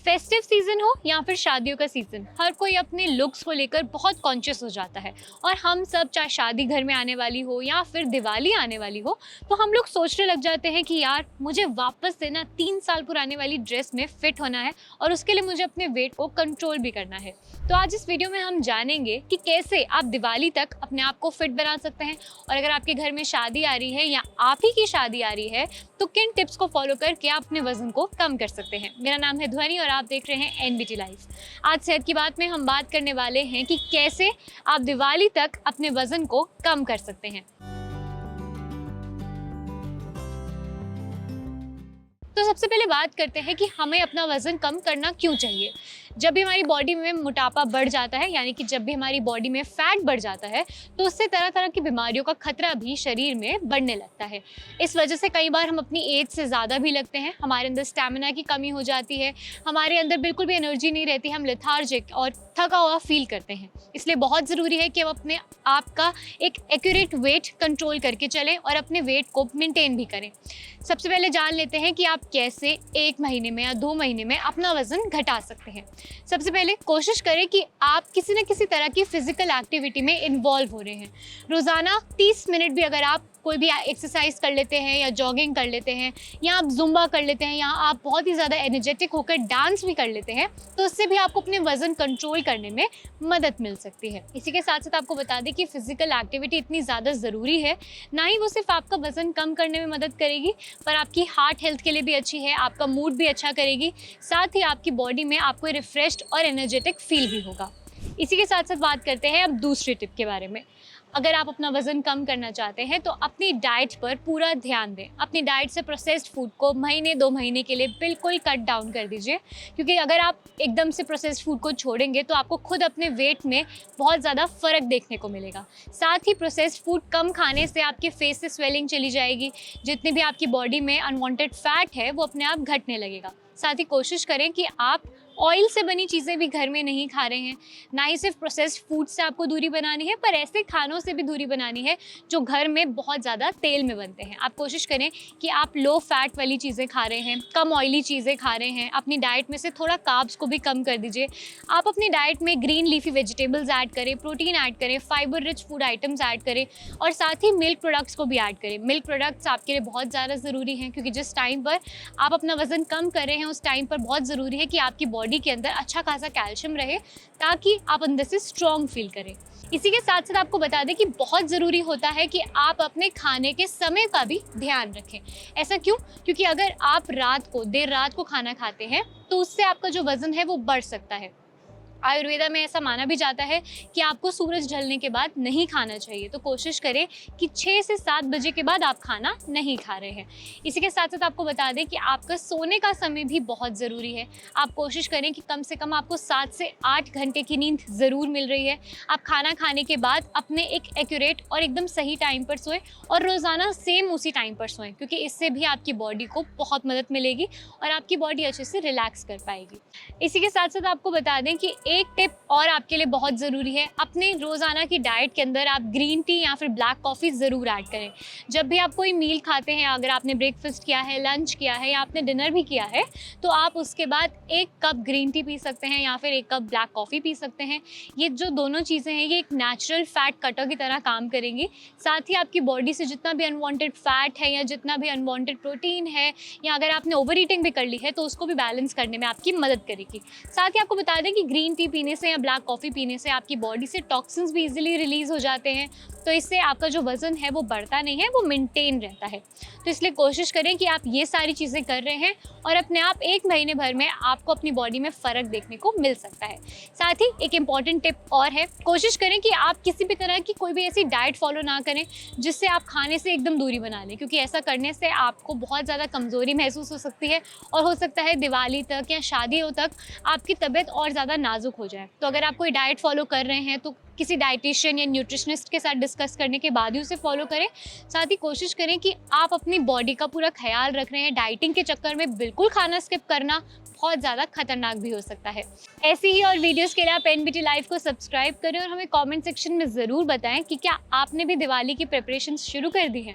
Festive season हो या फिर शादियों का सीजन, हर कोई अपने लुक्स को लेकर बहुत कॉन्शियस हो जाता है। और हम सब, चाहे शादी घर में आने वाली हो या फिर दिवाली आने वाली हो, तो हम लोग सोचने लग जाते हैं कि यार मुझे वापस से ना 3 साल पुराने वाली ड्रेस में फिट होना है और उसके लिए मुझे अपने वेट को कंट्रोल भी करना है। तो आज इस वीडियो में हम जानेंगे कि कैसे आप दिवाली तक अपने आप को फिट बना सकते हैं। और अगर आपके घर में शादी आ रही है या आप ही की शादी आ रही है, तो किन टिप्स को फॉलो करके आप अपने वजन को कम कर सकते हैं। मेरा नाम है ध्वनि और आप देख रहे हैं एनबीटी लाइफ। आज सेहत की बात में हम बात करने वाले हैं कि कैसे आप दिवाली तक अपने वजन को कम कर सकते हैं। तो सबसे पहले बात करते हैं कि हमें अपना वजन कम करना क्यों चाहिए। जब भी हमारी बॉडी में मोटापा बढ़ जाता है, यानी कि जब भी हमारी बॉडी में फैट बढ़ जाता है, तो उससे तरह तरह की बीमारियों का खतरा भी शरीर में बढ़ने लगता है। इस वजह से कई बार हम अपनी एज से ज़्यादा भी लगते हैं, हमारे अंदर स्टैमिना की कमी हो जाती है, हमारे अंदर बिल्कुल भी एनर्जी नहीं रहती, हम लेथार्जिक और थका हुआ फील करते हैं। इसलिए बहुत ज़रूरी है कि हम अपने आप का एक एक्यूरेट वेट कंट्रोल करके चलें और अपने वेट को मेंटेन भी करें। सबसे पहले जान लेते हैं कि आप कैसे 1 महीने में या 2 महीने में अपना वज़न घटा सकते हैं। सबसे पहले कोशिश करें कि आप किसी न किसी तरह की फिजिकल एक्टिविटी में इन्वॉल्व हो रहे हैं। रोज़ाना 30 मिनट भी अगर आप कोई भी एक्सरसाइज कर लेते हैं या जॉगिंग कर लेते हैं या आप जुम्बा कर लेते हैं या आप बहुत ही ज़्यादा एनर्जेटिक होकर डांस भी कर लेते हैं, तो उससे भी आपको अपने वज़न कंट्रोल करने में मदद मिल सकती है। इसी के साथ साथ आपको बता दें कि फिजिकल एक्टिविटी इतनी ज़्यादा ज़रूरी है, ना ही वो सिर्फ आपका वज़न कम करने में मदद करेगी, पर आपकी हार्ट हेल्थ के लिए भी अच्छी है, आपका मूड भी अच्छा करेगी, साथ ही आपकी बॉडी में आपको रिफ्रेश्ड और एनर्जेटिक फील भी होगा। इसी के साथ साथ बात करते हैं अब दूसरी टिप के बारे में। अगर आप अपना वज़न कम करना चाहते हैं तो अपनी डाइट पर पूरा ध्यान दें। अपनी डाइट से प्रोसेस्ड फूड को महीने 2 महीने के लिए बिल्कुल कट डाउन कर दीजिए, क्योंकि अगर आप एकदम से प्रोसेस्ड फूड को छोड़ेंगे तो आपको खुद अपने वेट में बहुत ज़्यादा फ़र्क देखने को मिलेगा। साथ ही प्रोसेस्ड फूड कम खाने से आपके फेस से स्वेलिंग चली जाएगी, जितनी भी आपकी बॉडी में अनवांटेड फैट है वो अपने आप घटने लगेगा। साथ ही कोशिश करें कि आप ऑयल से बनी चीज़ें भी घर में नहीं खा रहे हैं, ना ही सिर्फ प्रोसेस्ड फूड से आपको दूरी बनानी है, पर ऐसे खानों से भी दूरी बनानी है जो घर में बहुत ज़्यादा तेल में बनते हैं। आप कोशिश करें कि आप लो फैट वाली चीज़ें खा रहे हैं, कम ऑयली चीज़ें खा रहे हैं। अपनी डाइट में से थोड़ा कार्ब्स को भी कम कर दीजिए। आप अपनी डाइट में ग्रीन लीफी वेजिटेबल्स ऐड करें, प्रोटीन ऐड करें, fibre rich food items add करें और साथ ही मिल्क प्रोडक्ट्स को भी ऐड करें। मिल्क प्रोडक्ट्स आपके लिए बहुत ज़्यादा ज़रूरी हैं, क्योंकि जिस टाइम पर आप अपना वज़न कम कर रहे हैं उस टाइम पर बहुत ज़रूरी है कि आपकी बॉडी के अंदर अच्छा खासा कैल्शियम रहे, ताकि आप अंदर से स्ट्रॉन्ग फील करें। इसी के साथ साथ आपको बता दें कि बहुत ज़रूरी होता है कि आप अपने खाने के समय का भी ध्यान रखें। ऐसा क्यों? क्योंकि अगर आप देर रात को खाना खाते हैं तो उससे आपका जो वज़न है वो बढ़ सकता है। आयुर्वेदा में ऐसा माना भी जाता है कि आपको सूरज ढलने के बाद नहीं खाना चाहिए, तो कोशिश करें कि 6 से 7 बजे के बाद आप खाना नहीं खा रहे हैं। इसी के साथ साथ आपको बता दें कि आपका सोने का समय भी बहुत ज़रूरी है। आप कोशिश करें कि कम से कम आपको 7 से 8 घंटे की नींद ज़रूर मिल रही है। आप खाना खाने के बाद अपने एक एक्यूरेट और एकदम सही टाइम पर सोएं और रोज़ाना सेम उसी टाइम पर सोएं, क्योंकि इससे भी आपकी बॉडी को बहुत मदद मिलेगी और आपकी बॉडी अच्छे से रिलैक्स कर पाएगी। इसी के साथ साथ आपको बता दें कि एक टिप और आपके लिए बहुत ज़रूरी है। अपने रोज़ाना की डाइट के अंदर आप ग्रीन टी या फिर ब्लैक कॉफ़ी ज़रूर ऐड करें। जब भी आप कोई मील खाते हैं, अगर आपने ब्रेकफास्ट किया है, लंच किया है या आपने डिनर भी किया है, तो आप उसके बाद 1 कप ग्रीन टी पी सकते हैं या फिर 1 कप ब्लैक कॉफ़ी पी सकते हैं। ये जो दोनों चीज़ें हैं ये एक नेचुरल फैट कटर की तरह काम करेंगी। साथ ही आपकी बॉडी से जितना भी अनवांटेड फैट है या जितना भी अनवांटेड प्रोटीन है, या अगर आपने ओवर ईटिंग भी कर ली है, तो उसको भी बैलेंस करने में आपकी मदद करेगी। साथ ही आपको बता दें कि ग्रीन टी पीने से या ब्लैक कॉफ़ी पीने से आपकी बॉडी से टॉक्सिन्स भी इजीली रिलीज़ हो जाते हैं, तो इससे आपका जो वज़न है वो बढ़ता नहीं है, वो मेंटेन रहता है। तो इसलिए कोशिश करें कि आप ये सारी चीज़ें कर रहे हैं और अपने आप 1 महीने भर में आपको अपनी बॉडी में फ़र्क देखने को मिल सकता है। साथ ही एक इम्पॉर्टेंट टिप और है, कोशिश करें कि आप किसी भी तरह की कोई भी ऐसी डाइट फॉलो ना करें जिससे आप खाने से एकदम दूरी बना लें, क्योंकि ऐसा करने से आपको बहुत ज़्यादा कमज़ोरी महसूस हो सकती है और हो सकता है दिवाली तक या शादियों तक आपकी तबीयत और ज़्यादा नाजुक हो जाए। तो अगर आप कोई डाइट फॉलो कर रहे हैं तो किसी डाइटिशियन या न्यूट्रिशनिस्ट के साथ डिस्कस करने के बाद ही उसे फॉलो करें। साथ ही कोशिश करें कि आप अपनी बॉडी का पूरा ख्याल रख रहे हैं। डाइटिंग के चक्कर में बिल्कुल खाना स्किप करना बहुत ज़्यादा खतरनाक भी हो सकता है। ऐसी ही और वीडियोस के लिए आप एनबीटी लाइव को सब्सक्राइब करें और हमें कमेंट सेक्शन में ज़रूर बताएं कि क्या आपने भी दिवाली की प्रिपरेशंस शुरू कर दी हैं।